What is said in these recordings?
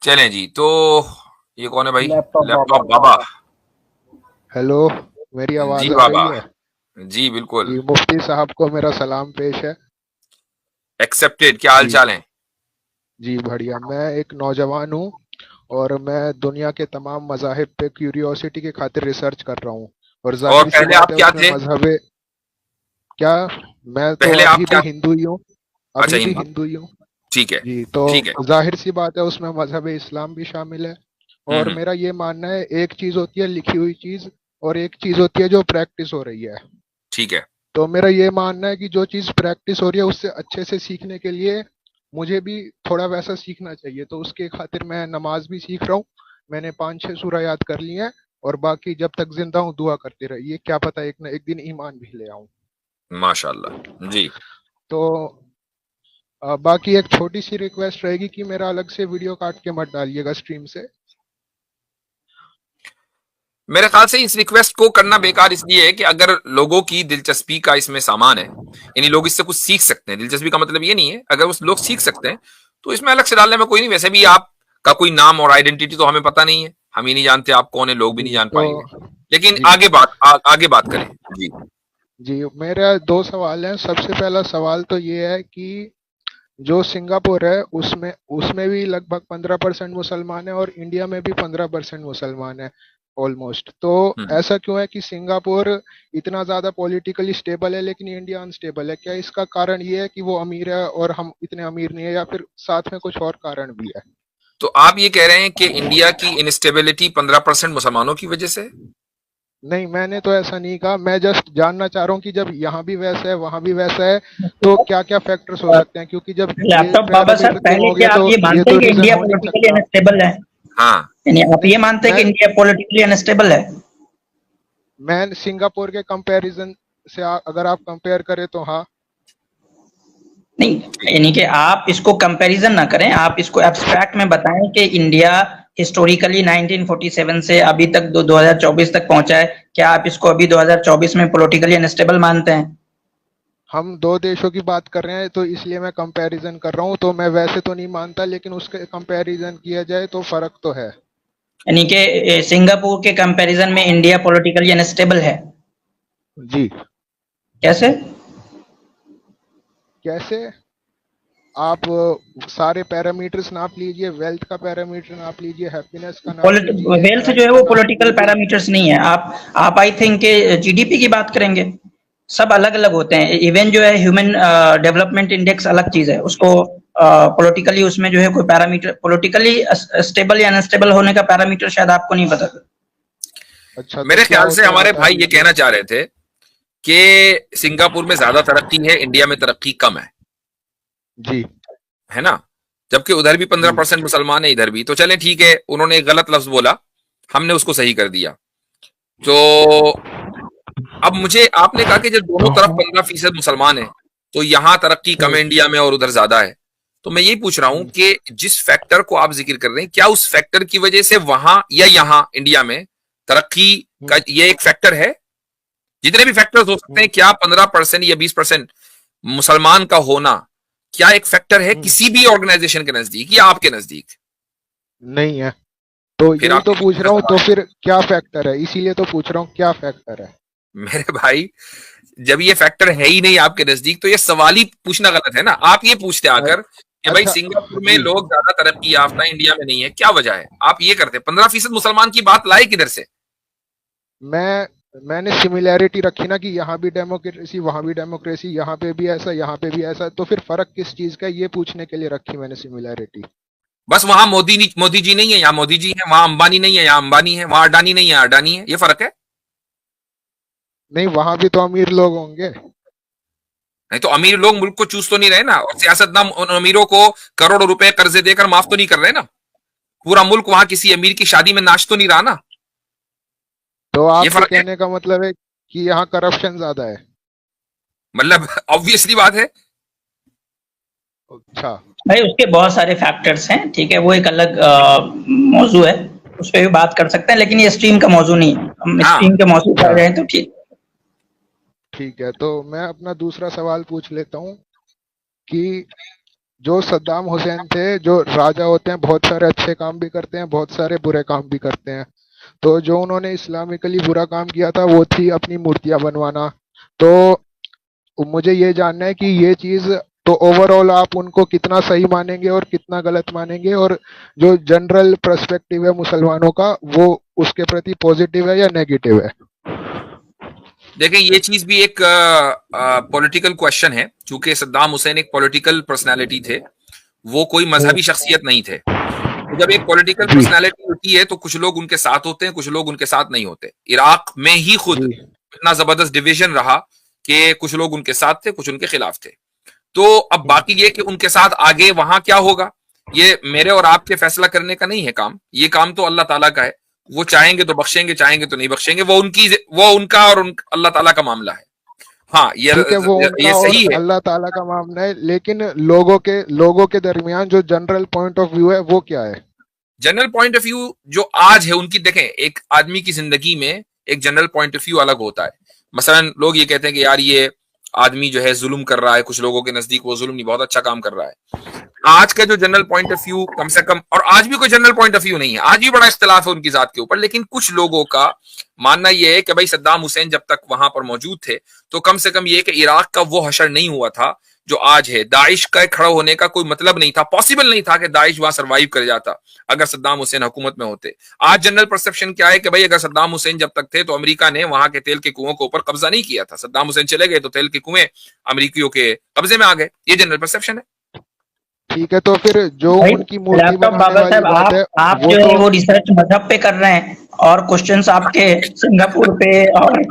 चलें जी। तो ये कौन है भाई? लैपटॉप बाबा। लैपटॉप बाबा। हेलो, मेरी जी आवाज आ बाबा। रही है? जी बिल्कुल। जी, मुफ्ती साहब को मेरा सलाम पेश है। एक्सेप्टेड। क्या हाल जी चाल है? जी, बढ़िया। मैं एक नौजवान हूँ और मैं दुनिया के तमाम मज़ाहिब पे क्यूरियोसिटी की खातिर रिसर्च कर रहा हूँ। और और जाहिर सी पहले बात आप है क्या उसमें थे? मजहब क्या। मैं तो पहले आप अभी क्या? भी हिंदू ही हूँ। अच्छा, अभी भी हिंदू। हिंदू ही हूँ। ठीक है। जी, तो ठीक है। जाहिर सी बात है उसमें मजहब इस्लाम भी शामिल है। और हम्म। मेरा ये मानना है, एक चीज़ होती है लिखी हुई चीज़ और एक चीज़ होती है जो प्रैक्टिस हो रही है। ठीक है। तो मेरा ये मानना है कि जो चीज़ प्रैक्टिस हो रही है उससे अच्छे से सीखने के लिए मुझे भी थोड़ा वैसा सीखना चाहिए। तो उसके खातिर मैं नमाज भी सीख रहा हूँ। मैंने 5-6 सूरा याद कर ली हैं। और बाकी जब तक जिंदा हूँ दुआ करते रहिए, क्या पता एक न एक दिन ईमान भी ले आऊं। माशाल्लाह जी। तो बाकी एक छोटी सी रिक्वेस्ट रहेगी कि मेरा अलग से वीडियो काट के मत डालिएगा स्ट्रीम से। मेरे ख्याल से इस रिक्वेस्ट को करना बेकार इसलिए है कि अगर लोगों की दिलचस्पी का इसमें सामान है, यानी लोग इससे कुछ सीख सकते हैं। दिलचस्पी का मतलब ये नहीं है, अगर उस लोग सीख सकते हैं तो इसमें अलग से डालने में कोई नहीं। वैसे भी आपका कोई नाम और आइडेंटिटी तो हमें पता नहीं है, हम ही नहीं जानते आप कौन है, लोग भी नहीं जी जान तो पाएंगे। लेकिन जी आगे बात करें जी। जी, मेरा दो सवाल हैं। सबसे पहला सवाल तो ये है कि जो सिंगापुर है उसमें उसमें भी लगभग 15% मुसलमान है और इंडिया में भी 15% मुसलमान है ऑलमोस्ट। तो हम्म। ऐसा क्यों है कि सिंगापुर इतना ज्यादा पॉलिटिकली स्टेबल है लेकिन इंडिया अनस्टेबल है? क्या इसका कारण ये है कि वो अमीर है और हम इतने अमीर नहीं है, या फिर साथ में कुछ और कारण भी है? तो आप ये कह रहे हैं कि इंडिया की इनस्टेबिलिटी 15% मुसलमानों की वजह से है? नहीं, मैंने तो ऐसा नहीं कहा। मैं जस्ट जानना चाह रहा हूँ कि जब यहाँ भी वैसा है वहां भी वैसा है तो क्या क्या फैक्टर्स हो सकते हैं, क्योंकि जब ये लैपटॉप बाबा साहब, पैरामीटर तीन पहले हो गया क्या आप तो ये ये मानते तो हैं कि रीजन इंडिया हो नहीं पॉलिटिकली सकता। अनस्टेबल है? हाँ। यानी आप नहीं, ये मानते हैं कि मैं इंडिया पॉलिटिकली अनस्टेबल है? मैं सिंगापुर के कंपैरिजन से अगर आप कंपेयर करें तो हाँ। नहीं, ठीक। यानी कि आप इसको कंपैरिजन ना करें, आप इसको एब्स्ट्रैक्ट में बताएं कि इंडिया हिस्टोरिकली 1947 से अभी तक 2024 तक पहुंचा है। क्या आप इसको अभी 2024 में पॉलिटिकली अनस्टेबल मानते हैं? हम दो देशों की बात कर रहे हैं तो इसलिए मैं कंपैरिजन कर रहा हूँ। तो मैं वैसे तो नहीं मानता, लेकिन उसके कंपैरिजन किया जाए तो फर्क तो है। यानी कि सिंगापुर के कंपैरिजन में इंडिया पॉलिटिकली अनस्टेबल है? जी। कैसे? कैसे? आप सारे पैरामीटर्स नाप लीजिए, वेल्थ का पैरामीटर नाप लीजिए, हैप्पीनेस का नाप लीजिए, वेल्थ जो क्राइम है का वो नाप पॉलिटिकल लीजिए। पैरामीटर्स नहीं है। आप आई थिंक के जीडीपी की बात करेंगे। सब अलग अलग होते हैं। इवन जो है ह्यूमन डेवलपमेंट इंडेक्स अलग चीज है। उसको पॉलिटिकली उसमें जो है कोई पैरामीटर, पॉलिटिकली स्टेबल या अनस्टेबल होने का पैरामीटर शायद आपको नहीं पता। अच्छा, तो मेरे क्या ख्याल से होता है हमारे बता भाई ये दीजिए। कहना चाह रहे थे कि सिंगापुर में ज्यादा तरक्की है, इंडिया में तरक्की कम जी है ना? जबकि उधर भी पंद्रह जी परसेंट मुसलमान है, इधर भी। तो चले ठीक है, उन्होंने एक गलत लफ्ज बोला, हमने उसको सही कर दिया। तो अब मुझे आपने कहा कि जब दोनों तरफ 15% मुसलमान है तो यहां तरक्की कम है हम्म इंडिया में और उधर ज्यादा है। तो मैं यही पूछ रहा हूं हम्म कि जिस फैक्टर को आप जिक्र कर रहे हैं, क्या उस फैक्टर की वजह से वहां या यहां इंडिया में तरक्की का हम्म ये एक फैक्टर है? जितने भी फैक्टर्स हो सकते हैं, हम्म क्या 15% या 20% मुसलमान का होना क्या एक फैक्टर है हम्म। किसी भी ऑर्गेनाइजेशन के नजदीक या आपके नजदीक? नहीं है। तो फिर यही आप तो ये पूछ क्या रहा हूँ, तो सवाल है? फिर क्या फैक्टर है? इसीलिए तो पूछ रहा हूँ क्या फैक्टर है। मेरे भाई, जब ये फैक्टर है ही नहीं आपके नजदीक तो ये सवाल ही पूछना गलत है ना। आप ये पूछते अ- आकर कि भाई अच्छा। सिंगापुर में जी, लोग ज्यादा तरक्की याफ्ता है, इंडिया में नहीं है, क्या वजह है? आप ये करते 15% मुसलमान की बात लाए किधर से? मैंने सिमिलैरिटी रखी ना कि यहाँ भी डेमोक्रेसी वहाँ भी डेमोक्रेसी, यहाँ पे भी ऐसा यहाँ पे भी ऐसा, तो फिर फर्क किस चीज का है, ये पूछने के लिए रखी मैंने सिमिलैरिटी। बस वहां मोदी जी नहीं है, यहाँ मोदी जी है। वहां अंबानी नहीं है, यहाँ अंबानी है। वहां अडानी नहीं है, अडानी है। ये फर्क है। नहीं, वहां भी तो अमीर लोग होंगे। नहीं तो अमीर लोग मुल्क को चूस तो नहीं रहे ना, और सियासतदान उन अमीरों को करोड़ों रुपए कर्जे देकर माफ तो नहीं कर रहे ना। पूरा मुल्क वहां किसी अमीर की शादी में नाच तो नहीं रहा ना। तो ये आपके फर्क है। कहने का मतलब है कि यहाँ करप्शन ज्यादा है? मतलब ऑब्वियसली बात है। अच्छा। भाई उसके बहुत सारे फैक्टर्स हैं, ठीक है, वो एक अलग मौजू है। उस पर भी बात कर सकते हैं, लेकिन ये स्ट्रीम का मौजू नहीं है। हम हाँ। स्ट्रीम के मौजू पर आ अच्छा, जाए तो ठीक। ठीक है। तो मैं अपना दूसरा सवाल पूछ लेता हूँ कि जो सद्दाम हुसैन थे, जो राजा होते हैं बहुत सारे अच्छे काम भी करते हैं, बहुत सारे बुरे काम भी करते हैं। तो जो उन्होंने इस्लामिकली बुरा काम किया था वो थी अपनी मूर्तियां बनवाना। तो मुझे ये जानना है कि ये चीज तो ओवरऑल आप उनको कितना सही मानेंगे और कितना गलत मानेंगे, और जो जनरल पर्सपेक्टिव है मुसलमानों का वो उसके प्रति पॉजिटिव है या नेगेटिव है? देखें, ये चीज भी एक पॉलिटिकल क्वेश्चन है, क्योंकि सद्दाम हुसैन एक पॉलिटिकल पर्सनालिटी थे, वो कोई मजहबी शख्सियत नहीं थे। तो जब एक पॉलिटिकल जी पर्सनालिटी होती है तो कुछ लोग उनके साथ होते हैं, कुछ लोग उनके साथ नहीं होते। इराक में ही खुद जी इतना जबरदस्त डिवीजन रहा कि कुछ लोग उनके साथ थे, कुछ उनके खिलाफ थे। तो अब बाकी ये कि उनके साथ आगे वहां क्या होगा, ये मेरे और आपके फैसला करने का नहीं है काम। ये काम तो अल्लाह ताला का है। वो चाहेंगे तो बख्शेंगे, चाहेंगे तो नहीं बख्शेंगे। वो उनका और अल्लाह ताला का मामला है। हाँ, ठीक है, वो उनका ये और सही है। अल्लाह ताला का मामला है, लेकिन लोगों के दरमियान जो जनरल पॉइंट ऑफ व्यू है वो क्या है? जनरल पॉइंट ऑफ व्यू जो आज है उनकी, देखें, एक आदमी की जिंदगी में एक जनरल पॉइंट ऑफ व्यू अलग होता है। मसलन लोग ये कहते हैं कि यार ये आदमी जो है जुल्म कर रहा है, कुछ लोगों के नजदीक वो जुल्म नहीं, बहुत अच्छा काम कर रहा है। आज का जो जनरल पॉइंट ऑफ व्यू, कम से कम, और आज भी कोई जनरल पॉइंट ऑफ व्यू नहीं है, आज भी बड़ा इख्तिलाफ है उनकी जात के ऊपर, लेकिन कुछ लोगों का मानना यह है कि भाई सद्दाम हुसैन जब तक वहां पर मौजूद थे तो कम से कम ये कि इराक का वो हशर नहीं हुआ था जो आज है। दाइश का खड़ा होने का कोई मतलब नहीं था, पॉसिबल नहीं था कि दाइश वहां सर्वाइव कर जाता अगर सद्दाम हुसैन हुकूमत में होते। आज जनरल परसेप्शन क्या है कि भाई अगर सद्दाम हुसैन जब तक थे तो अमेरिका ने वहां के तेल के कुओं के ऊपर कब्जा नहीं किया था। सद्दाम हुसैन चले गए तो तेल के कुएं अमेरिकियों के कब्जे में आ गए। ये जनरल परसेप्शन है। ठीक है, तो फिर जो भाई उनकी मूर्ति लैपटॉप बनाने बाबा वाली साहब, बात है आप वो जो है तो वो रिसर्च मजहब पे कर रहे हैं और क्वेश्चंस आपके सिंगापुर पे और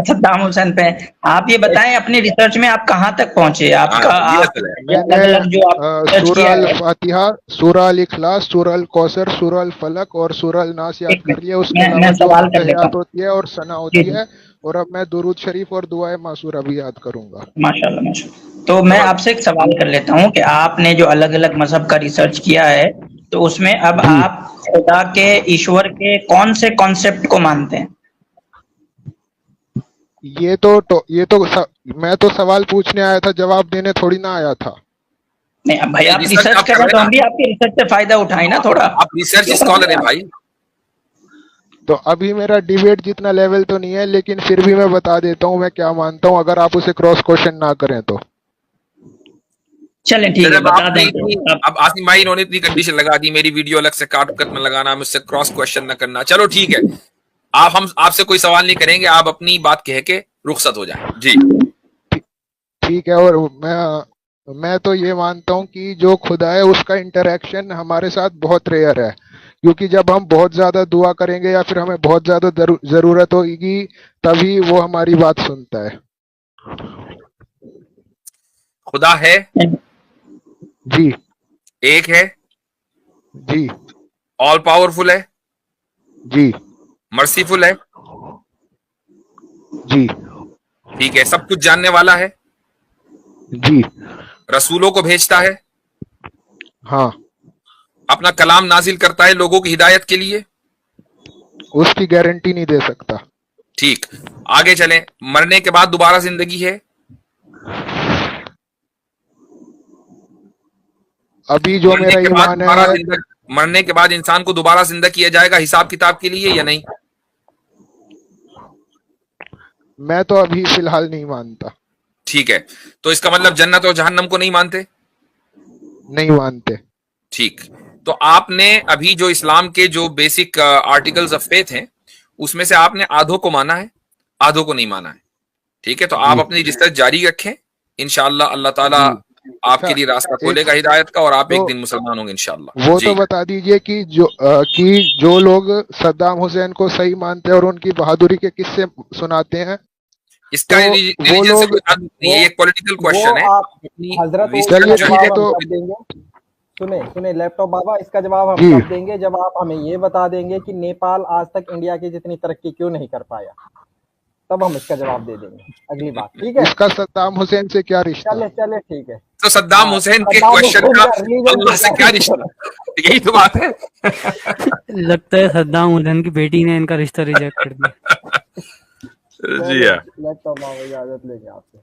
सद्दाम हुसैन पे हैं। आप ये बताएं अपनी रिसर्च में आप कहाँ तक पहुंचे, हाँ, आपका ये आप असल है। अलग मैंने अलग जो आप रिसर्च सूरह किया अल है। फातिहा, सूरह अल इखलास, सूरह अल कौसर, सूरह अल फलक और सूरह अल नास याद एक कर लिया। उसके मिनट, अलावा मैं जो सवाल कर लेता अत्तहियात हूँ। होती है और सना जी होती जी, है, और अब मैं दुरूद शरीफ और दुआए मासूरा भी याद करूंगा। माशाल्लाह माशाल्लाह। तो मैं आपसे एक सवाल कर लेता हूँ कि आपने जो अलग अलग मजहब का रिसर्च किया है, तो उसमें अब जी, आप खुदा के, ईश्वर के कौन से कॉन्सेप्ट को मानते हैं? मैं तो सवाल पूछने आया था, जवाब देने थोड़ी ना आया था। नहीं अब भाई नहीं, आप रिसर्च रिसर्च आप कर कर रहे हैं रहे तो हैं हम भी आपके रिसर्च से फायदा उठाएं ना थोड़ा। ना, आप रिसर्च क्यों कर स्कॉलर रहे हैं हैं भाई। तो अभी मेरा डिबेट जितना लेवल तो नहीं है, लेकिन फिर भी मैं बता देता हूँ मैं क्या मानता हूँ, अगर आप उसे क्रॉस क्वेश्चन ना करें तो। चलें ठीक चले, है, अब बता आपने दें इतनी, तो अब। अब आसिम भाई इन्होंने इतनी कंडीशन लगा दी, मेरी वीडियो अलग से काट कट में लगाना, मुझसे क्रॉस क्वेश्चन न करना। चलो ठीक है, हम आपसे कोई सवाल नहीं करेंगे, आप अपनी बात कह के रुखसत हो जाए जी। ठीक है, और मैं तो ये मानता हूँ कि जो खुदा है उसका इंटरेक्शन हमारे साथ बहुत रेयर है, क्योंकि जब हम बहुत ज्यादा दुआ करेंगे या फिर हमें बहुत ज्यादा जरूरत होगी तभी वो हमारी बात सुनता है। खुदा है, जी एक है, जी ऑल पावरफुल है, जी मर्सीफुल है, जी ठीक है, सब कुछ जानने वाला है, जी रसूलों को भेजता है, हाँ, अपना कलाम नाजिल करता है लोगों की हिदायत के लिए। उसकी गारंटी नहीं दे सकता। ठीक, आगे चलें, मरने के बाद दोबारा जिंदगी है। अभी जो मरने मेरा के बाद ईमान दोबारा है, जिंदा मरने के बाद इंसान को दोबारा जिंदा किया जाएगा हिसाब किताब के लिए या नहीं? मैं तो अभी फिलहाल नहीं मानता। ठीक है, तो इसका मतलब जन्नत और जहन्नम को नहीं मानते? नहीं मानते। ठीक, तो आपने अभी जो इस्लाम के जो बेसिक आर्टिकल्स ऑफ फेथ हैं उसमें से आपने आधों को माना है, आधों को नहीं माना है। ठीक है, तो आप जी अपनी रिसर्च जारी रखें, इंशाअल्लाह अल्लाह ताला जी आपके अच्छा, लिए रास्ता एक खोलेगा हिदायत का, और आप एक तो दिन मुसलमान होंगे इंशाअल्लाह वो जी। तो बता दीजिए कि जो लोग सद्दाम हुसैन को सही मानते हैं और उनकी बहादुरी के किस्से सुनाते हैं, इसका तो वो रिलीजन से लोग कोई ताल्लुक नहीं है, वो ये एक पॉलिटिकल वो क्वेश्चन है। आप अपनी हजरत वो रिसर्च चलिए इसका जो ठीक है है, जवाब हम तो कब देंगे? सुने सुने लैपटॉप बाबा, इसका जवाब हम जी कब देंगे? जब आप हमें ये बता देंगे कि नेपाल आज तक इंडिया की जितनी तरक्की क्यों नहीं कर पाया, तब हम इसका जवाब दे देंगे अगली बार, ठीक है? इसका सद्दाम हुसैन से क्या रिश्ता? चले चले ठीक है। तो सद्दाम हाँ, हुसैन के सद्दाम क्वेश्चन हुसैन का का रिलीजन अल्लाह से से क्या क्या रिश्ता? रिश्ता? यही तो बात है। लगता है सद्दाम हुसैन की बेटी ने इनका रिश्ता रिजेक्ट कर दिया। जी हाँ। लैपटॉप बाबा इजाजत लेंगे आपसे।